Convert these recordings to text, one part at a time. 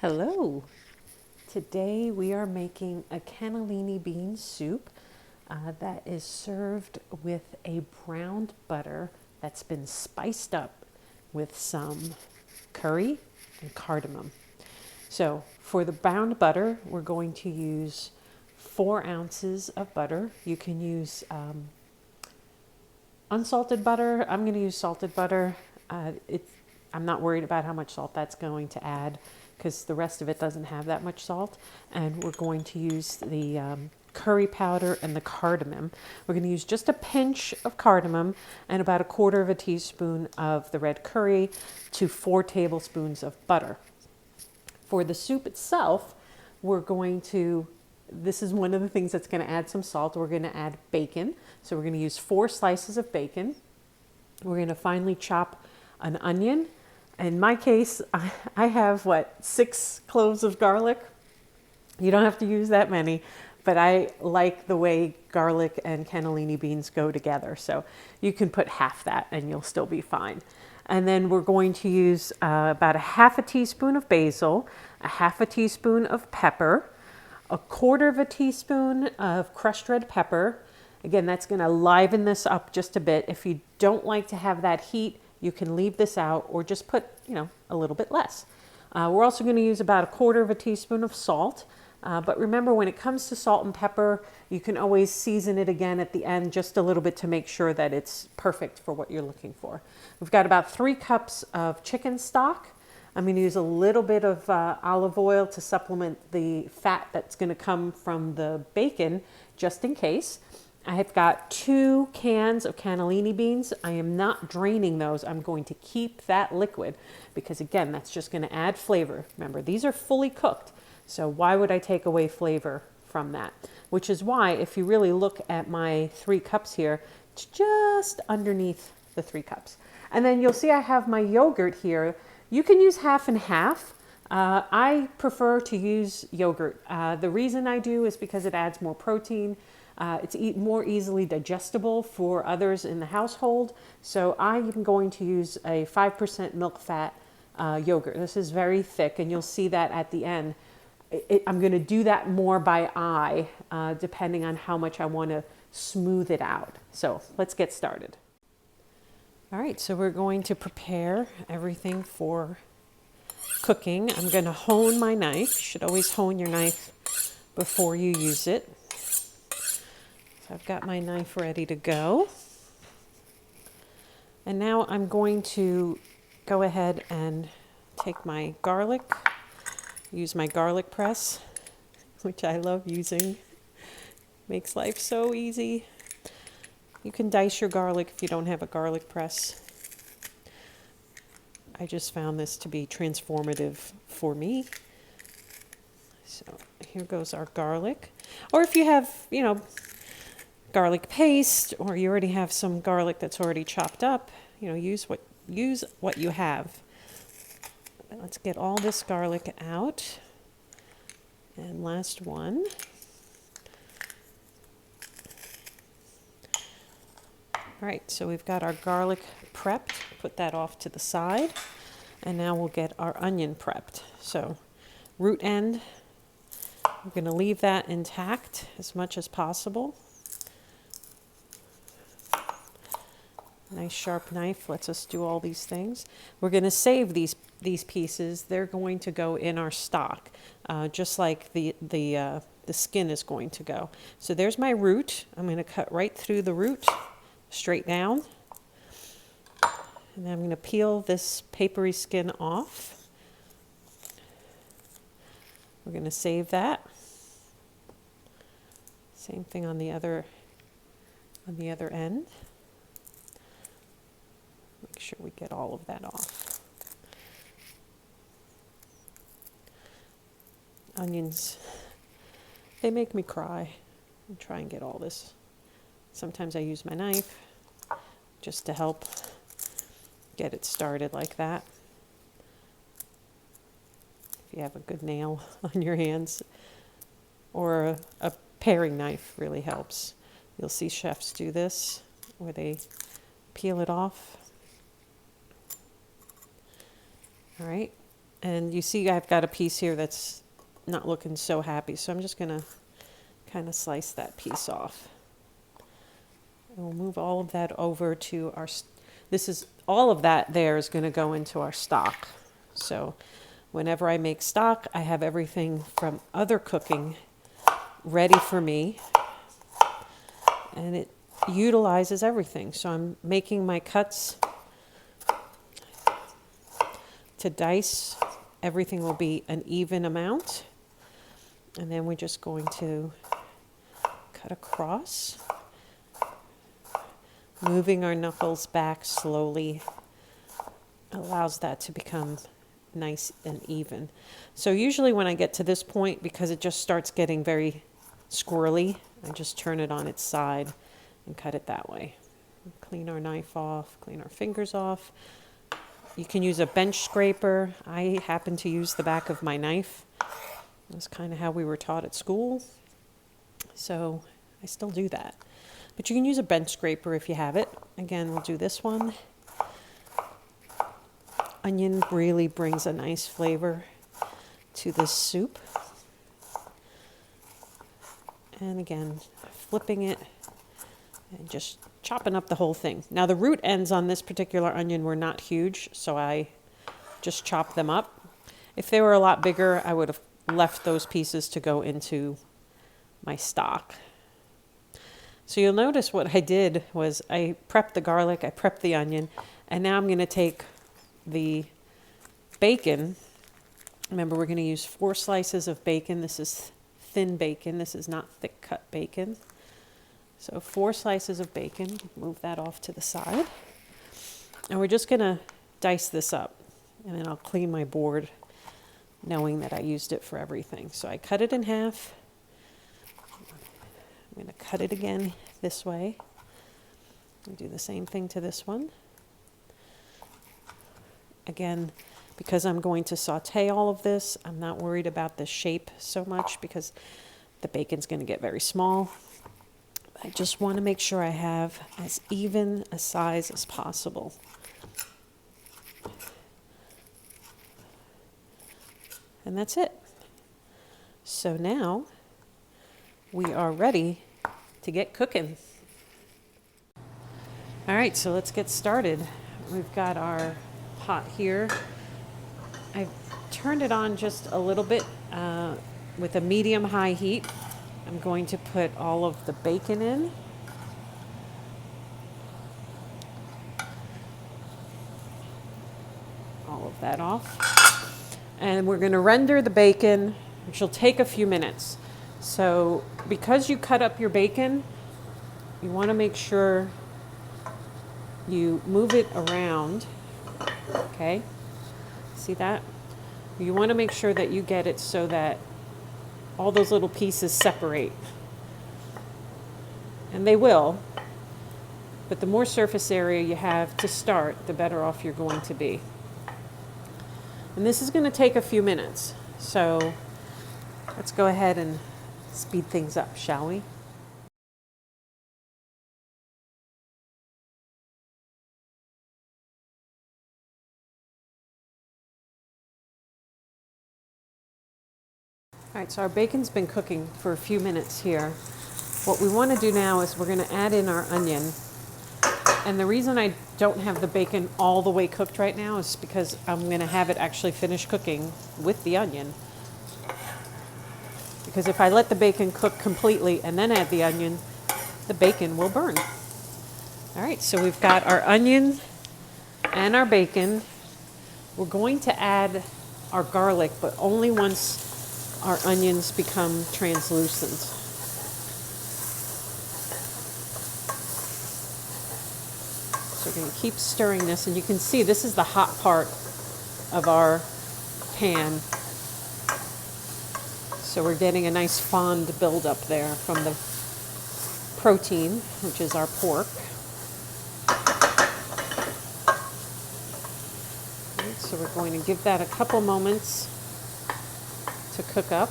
Hello. Today we are making a cannellini bean soup that is served with a browned butter that's been spiced up with some curry and cardamom. So for the browned butter, we're going to use 4 ounces of butter. You can use unsalted butter. I'm going to use salted butter. I'm not worried about how much salt that's going to add because the rest of it doesn't have that much salt. And we're going to use the curry powder and the cardamom. We're going to use just a pinch of cardamom and about 1/4 teaspoon of the red curry to 4 tablespoons of butter. For the soup itself, this is one of the things that's going to add some salt. We're going to add bacon. So we're going to use 4 slices of bacon. We're going to finely chop an onion. In my case, I have 6 cloves of garlic. You don't have to use that many, but I like the way garlic and cannellini beans go together. So you can put half that and you'll still be fine. And then we're going to use about 1/2 teaspoon of basil, 1/2 teaspoon of pepper, 1/4 teaspoon of crushed red pepper. Again, that's going to liven this up just a bit. If you don't like to have that heat, you can leave this out or just put, a little bit less. We're also going to use about 1/4 teaspoon of salt. But remember, when it comes to salt and pepper, you can always season it again at the end just a little bit to make sure that it's perfect for what you're looking for. We've got about 3 cups of chicken stock. I'm going to use a little bit of olive oil to supplement the fat that's going to come from the bacon, just in case. I have got 2 cans of cannellini beans. I am not draining those. I'm going to keep that liquid because, again, that's just going to add flavor. Remember, these are fully cooked. So why would I take away flavor from that? Which is why, if you really look at my 3 cups here, it's just underneath the 3 cups. And then you'll see I have my yogurt here. You can use half and half. I prefer to use yogurt. The reason I do is because it adds more protein. It's more easily digestible for others in the household. So I am going to use a 5% milkfat yogurt. This is very thick, and you'll see that at the end. I'm going to do that more by eye, depending on how much I want to smooth it out. So let's get started. All right, so we're going to prepare everything for cooking. I'm going to hone my knife. You should always hone your knife before you use it. So I've got my knife ready to go. And now I'm going to go ahead and take my garlic, use my garlic press, which I love using. Makes life so easy. You can dice your garlic if you don't have a garlic press. I just found this to be transformative for me. So here goes our garlic. Or if you have, garlic paste, or you already have some garlic that's already chopped up, use what you have. Let's get all this garlic out. And last one. All right, so we've got our garlic prepped. Put that off to the side. And now we'll get our onion prepped. So root end, we're going to leave that intact as much as possible. Nice sharp knife lets us do all these things. We're going to save these pieces. They're going to go in our stock, just like the skin is going to go. So there's my root. I'm going to cut right through the root, straight down. And then I'm going to peel this papery skin off. We're going to save that. Same thing on the other end. Make sure we get all of that off. Onions, they make me cry. I try and get all this. Sometimes I use my knife just to help get it started like that. If you have a good nail on your hands, or a paring knife really helps. You'll see chefs do this where they peel it off. All right, And you see I've got a piece here that's not looking so happy, so I'm just going to kind of slice that piece off. And we'll move all of that over to our, all of that there is going to go into our stock. So whenever I make stock, I have everything from other cooking ready for me, and it utilizes everything. So I'm making my cuts to dice. Everything will be an even amount, and then we're just going to cut across, moving our knuckles back slowly allows that to become nice and even. So usually when I get to this point, because it just starts getting very squirrely, I just turn it on its side and cut it that way. Clean our knife off, clean our fingers off. You can use a bench scraper. I happen to use the back of my knife. That's kind of how we were taught at school. So I still do that. But you can use a bench scraper if you have it. Again, we'll do this one. Onion really brings a nice flavor to this soup. And again, flipping it and just chopping up the whole thing. Now the root ends on this particular onion were not huge, so I just chopped them up. If they were a lot bigger, I would have left those pieces to go into my stock. So you'll notice what I did was I prepped the garlic, I prepped the onion, and now I'm going to take the bacon. Remember, we're going to use 4 slices of bacon. This is thin bacon. This is not thick cut bacon. So 4 slices of bacon. Move that off to the side. And we're just going to dice this up. And then I'll clean my board knowing that I used it for everything. So I cut it in half. I'm going to cut it again this way. I'll do the same thing to this one. Again, because I'm going to saute all of this, I'm not worried about the shape so much because the bacon's going to get very small. I just want to make sure I have as even a size as possible. And that's it. So now we are ready to get cooking. All right, so let's get started. We've got our pot here. I've turned it on just a little bit with a medium-high heat. I'm going to put all of the bacon in. All of that off. And we're going to render the bacon, which will take a few minutes. So because you cut up your bacon, you want to make sure you move it around. Okay? See that? You want to make sure that you get it so that all those little pieces separate. And they will. But the more surface area you have to start, the better off you're going to be. And this is going to take a few minutes. So let's go ahead and speed things up, shall we? All right, so our bacon's been cooking for a few minutes here. What we want to do now is we're going to add in our onion. And the reason I don't have the bacon all the way cooked right now is because I'm going to have it actually finish cooking with the onion. Because if I let the bacon cook completely and then add the onion, the bacon will burn. All right, so we've got our onion and our bacon. We're going to add our garlic, but only once our onions become translucent. So we're going to keep stirring this, and you can see this is the hot part of our pan. So we're getting a nice fond buildup there from the protein, which is our pork. Okay, so we're going to give that a couple moments to cook up.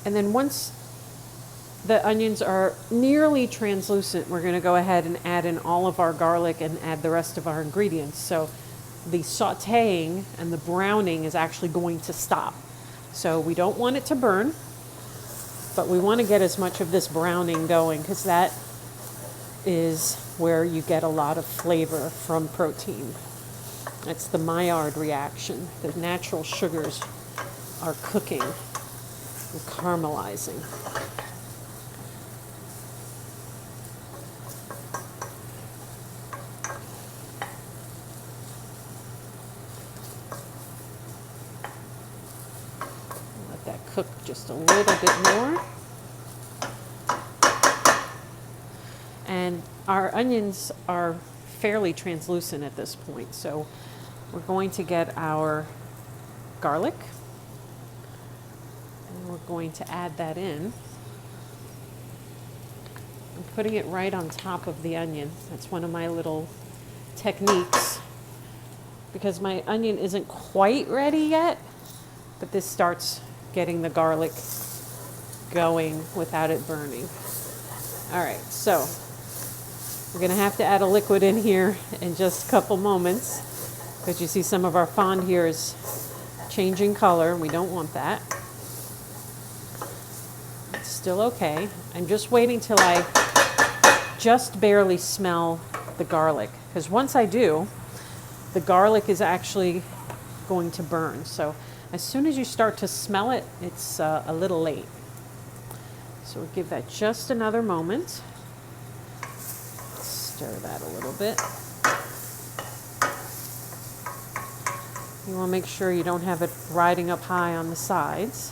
And then once the onions are nearly translucent, we're going to go ahead and add in all of our garlic and add the rest of our ingredients. So the sautéing and the browning is actually going to stop. So we don't want it to burn, but we want to get as much of this browning going because that is where you get a lot of flavor from protein. That's the Maillard reaction. The natural sugars are cooking and caramelizing. Let that cook just a little bit more. And our onions are fairly translucent at this point, so we're going to get our garlic and we're going to add that in. I'm putting it right on top of the onion. That's one of my little techniques because my onion isn't quite ready yet, but this starts getting the garlic going without it burning. All right, so we're going to have to add a liquid in here in just a couple moments because you see some of our fond here is changing color. We don't want that. It's still okay. I'm just waiting till I just barely smell the garlic because once I do, the garlic is actually going to burn. So as soon as you start to smell it, it's a little late. So we'll give that just another moment. Stir that a little bit. You want to make sure you don't have it riding up high on the sides.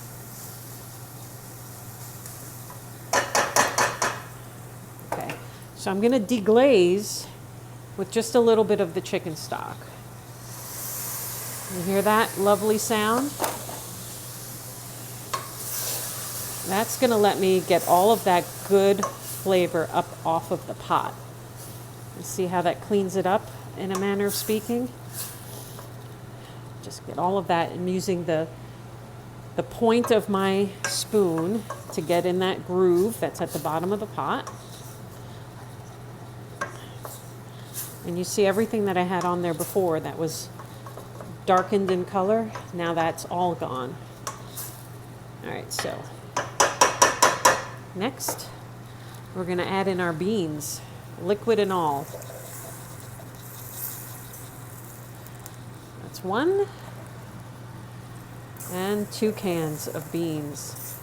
Okay, so I'm going to deglaze with just a little bit of the chicken stock. You hear that lovely sound? That's going to let me get all of that good flavor up off of the pot. You see how that cleans it up in a manner of speaking? Just get all of that. I'm using the point of my spoon to get in that groove that's at the bottom of the pot. And you see everything that I had on there before that was darkened in color. Now that's all gone. All right, so next we're going to add in our beans, liquid and all. That's 1 and 2 cans of beans.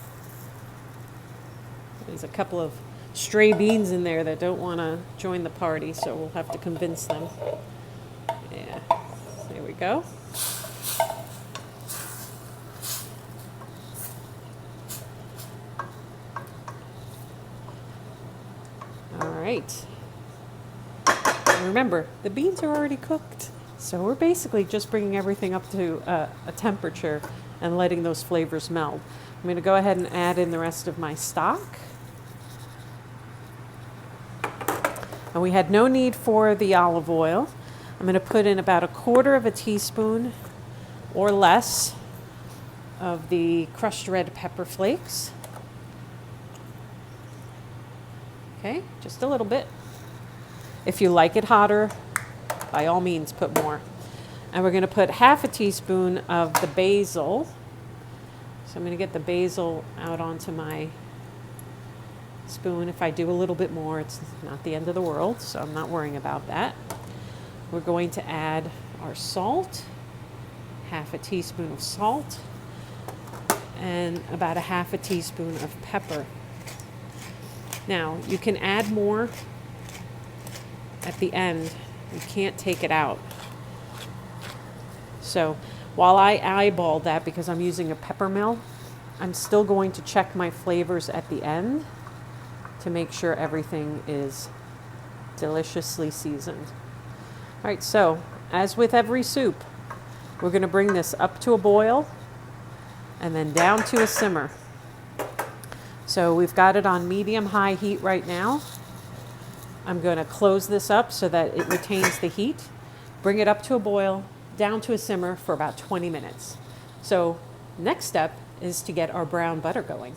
There's a couple of stray beans in there that don't want to join the party, so we'll have to convince them. Yeah, there we go. All right. Remember, the beans are already cooked, so we're basically just bringing everything up to a temperature and letting those flavors meld. I'm going to go ahead and add in the rest of my stock. And we had no need for the olive oil. I'm going to put in about 1/4 teaspoon or less of the crushed red pepper flakes. Okay, just a little bit. If you like it hotter, by all means put more. And we're going to put 1/2 teaspoon of the basil. So I'm going to get the basil out onto my spoon. If I do a little bit more, it's not the end of the world, so I'm not worrying about that. We're going to add our salt, 1/2 teaspoon of salt, and about 1/2 teaspoon of pepper. Now, you can add more at the end. You can't take it out. So while I eyeball that because I'm using a pepper mill, I'm still going to check my flavors at the end to make sure everything is deliciously seasoned. All right, so as with every soup, we're going to bring this up to a boil and then down to a simmer. So we've got it on medium-high heat right now. I'm going to close this up so that it retains the heat, bring it up to a boil, down to a simmer for about 20 minutes. So next step is to get our brown butter going.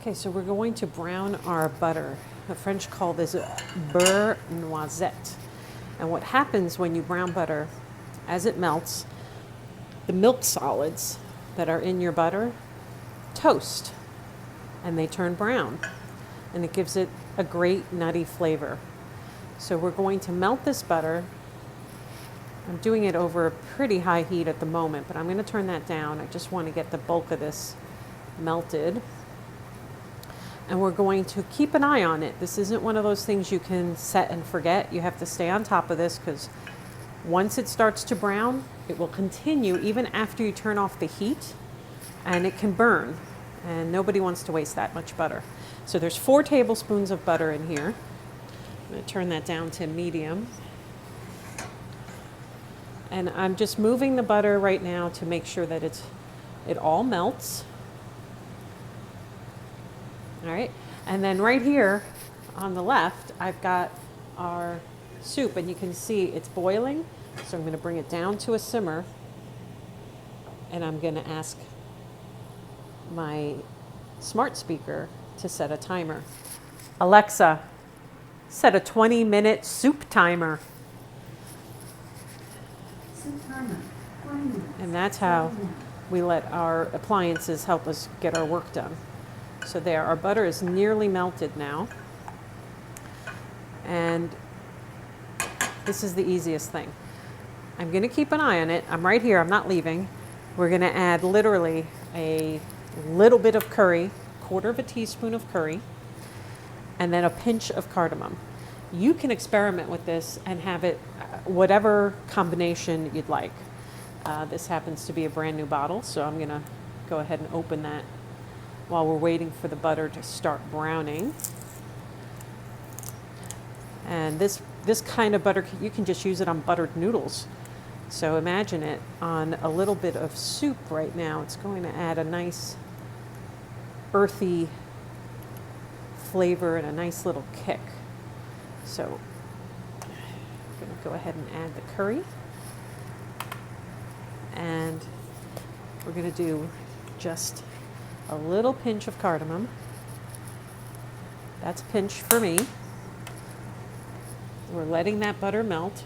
Okay, so we're going to brown our butter. The French call this beurre noisette. And what happens when you brown butter, as it melts, the milk solids that are in your butter toast and they turn brown. And it gives it a great nutty flavor. So we're going to melt this butter. I'm doing it over a pretty high heat at the moment, but I'm going to turn that down. I just want to get the bulk of this melted. And we're going to keep an eye on it. This isn't one of those things you can set and forget. You have to stay on top of this because once it starts to brown, it will continue even after you turn off the heat, and it can burn. And nobody wants to waste that much butter. So there's 4 tablespoons of butter in here. I'm going to turn that down to medium. And I'm just moving the butter right now to make sure that it all melts. All right, and then right here on the left, I've got our soup, and you can see it's boiling. So I'm going to bring it down to a simmer, and I'm going to ask my smart speaker to set a timer. Alexa, set a 20-minute soup timer. Soup timer, 20 minutes. And that's how we let our appliances help us get our work done. So there, our butter is nearly melted now. And this is the easiest thing. I'm going to keep an eye on it. I'm right here. I'm not leaving. We're going to add literally a little bit of curry, 1/4 teaspoon of curry, and then a pinch of cardamom. You can experiment with this and have it whatever combination you'd like. This happens to be a brand new bottle, so I'm going to go ahead and open that while we're waiting for the butter to start browning. And this kind of butter, you can just use it on buttered noodles. So imagine it on a little bit of soup right now. It's going to add a nice earthy flavor and a nice little kick. So I'm going to go ahead and add the curry. And we're going to do just a little pinch of cardamom. That's a pinch for me. We're letting that butter melt.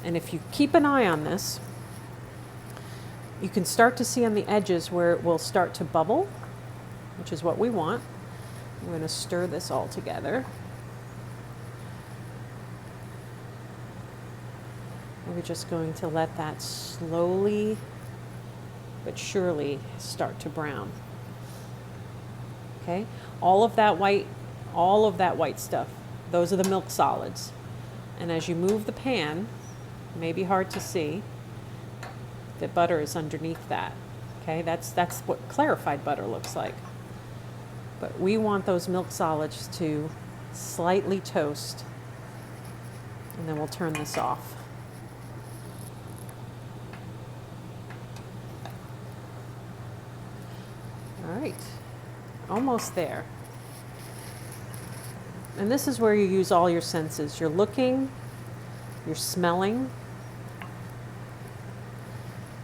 And if you keep an eye on this, you can start to see on the edges where it will start to bubble, which is what we want. I'm going to stir this all together. And we're just going to let that slowly but surely start to brown. Okay, all of that white stuff, those are the milk solids. And as you move the pan, it may be hard to see, the butter is underneath that. Okay, that's what clarified butter looks like. But we want those milk solids to slightly toast, and then we'll turn this off. All right. Almost there. And this is where you use all your senses. You're looking, you're smelling.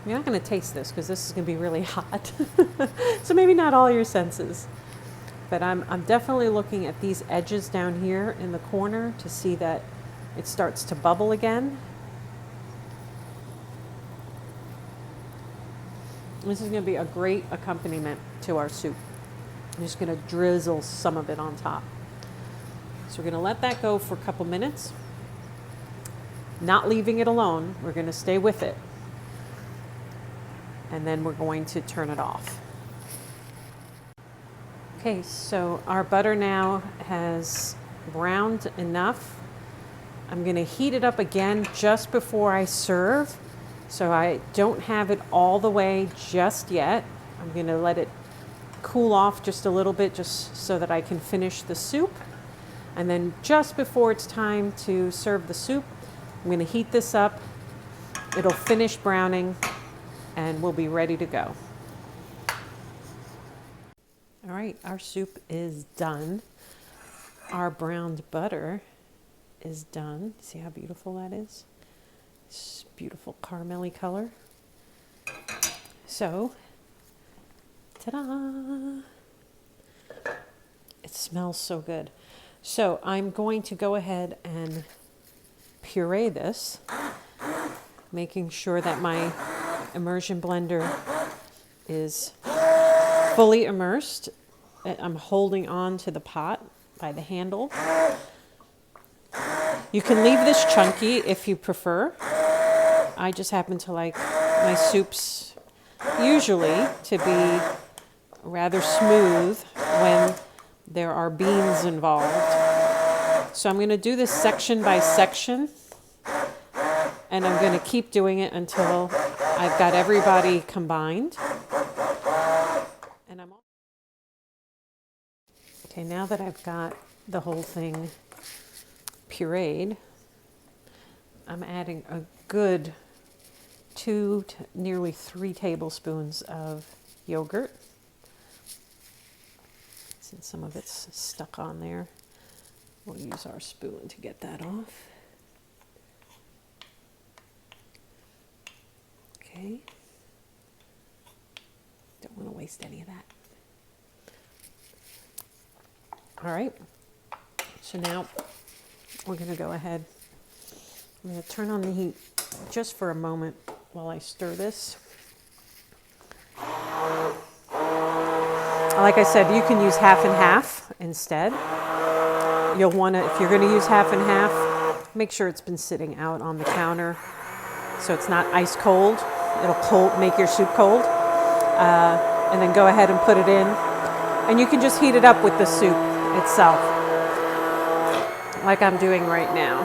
You're not going to taste this because this is going to be really hot. So maybe not all your senses. But I'm definitely looking at these edges down here in the corner to see that it starts to bubble again. This is going to be a great accompaniment to our soup. I'm just going to drizzle some of it on top. So we're going to let that go for a couple minutes. Not leaving it alone. We're going to stay with it. And then we're going to turn it off. Okay, so our butter now has browned enough. I'm going to heat it up again just before I serve. So I don't have it all the way just yet. I'm going to let it cool off just a little bit just so that I can finish the soup. And then just before it's time to serve the soup, I'm going to heat this up. It'll finish browning and we'll be ready to go. All right, our soup is done. Our browned butter is done. See how beautiful that is? It's beautiful caramelly color. So, ta-da! It smells so good. So I'm going to go ahead and puree this, making sure that my immersion blender is fully immersed. I'm holding on to the pot by the handle. You can leave this chunky if you prefer. I just happen to like my soups usually to be rather smooth when there are beans involved. So I'm going to do this section by section, and I'm going to keep doing it until I've got everybody combined. And okay, now that I've got the whole thing pureed, I'm adding a good 2 to nearly 3 tablespoons of yogurt. Since some of it's stuck on there, we'll use our spoon to get that off. Okay. Don't want to waste any of that. All right. So now we're going to go ahead. I'm going to turn on the heat just for a moment while I stir this. Like I said, you can use half and half instead. You'll want to, if you're going to use half and half, make sure it's been sitting out on the counter so it's not ice cold. It'll make your soup cold. And then go ahead and put it in. And you can just heat it up with the soup itself, like I'm doing right now.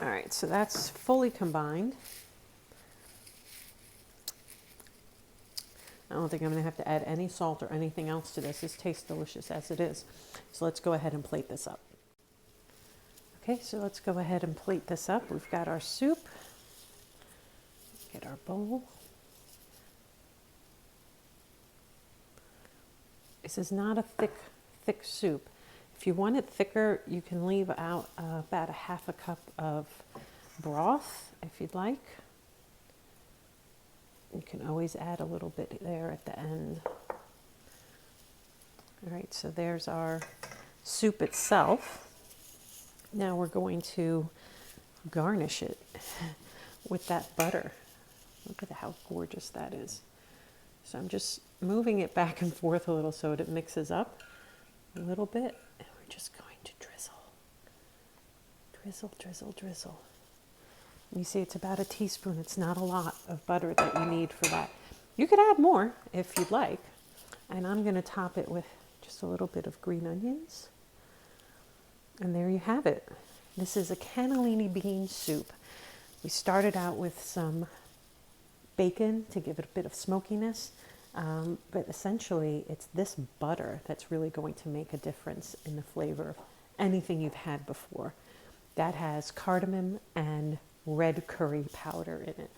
All right, so that's fully combined. I don't think I'm going to have to add any salt or anything else to this. This tastes delicious as it is. So let's go ahead and plate this up. Okay, so let's go ahead and plate this up. We've got our soup. Get our bowl. This is not a thick soup. If you want it thicker, you can leave out about a half a cup of broth if you'd like. You can always add a little bit there at the end. All right, so there's our soup itself. Now we're going to garnish it with that butter. Look at how gorgeous that is. So I'm just moving it back and forth a little so it mixes up a little bit. And we're just going to drizzle. Drizzle, drizzle, drizzle. You see it's about a teaspoon. It's not a lot of butter that you need for that. You could add more if you'd like. And I'm going to top it with just a little bit of green onions. And there you have it. This is a cannellini bean soup. We started out with some bacon to give it a bit of smokiness. But essentially it's this butter that's really going to make a difference in the flavor of anything you've had before. That has cardamom and red curry powder in it.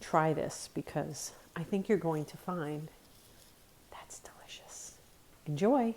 Try this because I think you're going to find that's delicious. Enjoy.